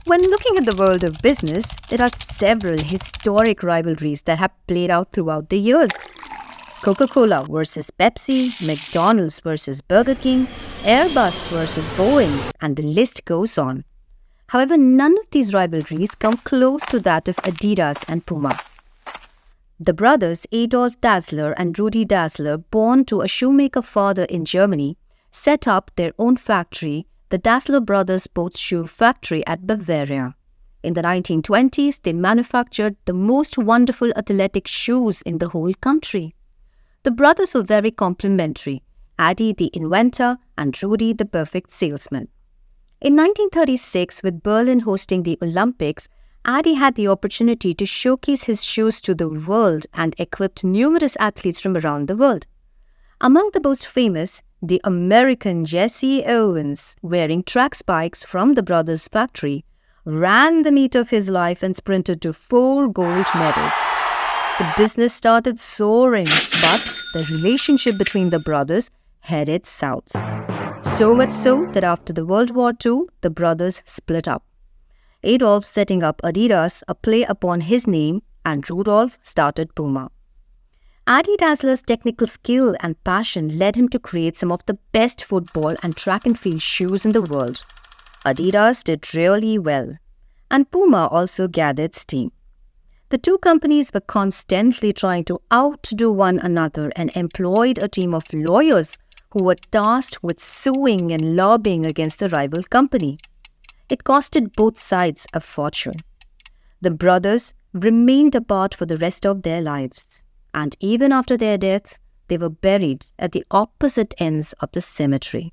When looking at the world of business, there are several historic rivalries that have played out throughout the years. Coca-Cola versus Pepsi, McDonald's versus Burger King, Airbus versus Boeing, and the list goes on. However, none of these rivalries come close to that of Adidas and Puma. The brothers Adolf Dassler and Rudi Dassler, born to a shoemaker father in Germany, set up their own factory, the Dassler Brothers Sports Shoe Factory at Bavaria. In the 1920s, they manufactured the most wonderful athletic shoes in the whole country. The brothers were very complementary, Adi the inventor and Rudi the perfect salesman. In 1936, with Berlin hosting the Olympics, Adi had the opportunity to showcase his shoes to the world and equipped numerous athletes from around the world. Among the most famous, the American Jesse Owens, wearing track spikes from the brothers' factory, ran the meet of his life and sprinted to 4 gold medals. The business started soaring, but the relationship between the brothers headed south. So much so that after the World War II, the brothers split up. Adolf setting up Adidas, a play upon his name, and Rudolf started Puma. Adi Dassler's technical skill and passion led him to create some of the best football and track and field shoes in the world. Adidas did really well, and Puma also gathered steam. The two companies were constantly trying to outdo one another and employed a team of lawyers who were tasked with suing and lobbying against the rival company. It costed both sides a fortune. The brothers remained apart for the rest of their lives, and even after their death, they were buried at the opposite ends of the cemetery.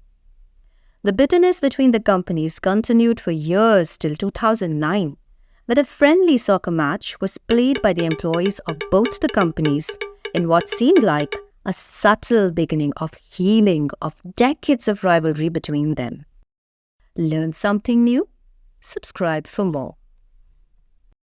The bitterness between the companies continued for years till 2009, when a friendly soccer match was played by the employees of both the companies in what seemed like a subtle beginning of healing of decades of rivalry between them. Learn something new? Subscribe for more.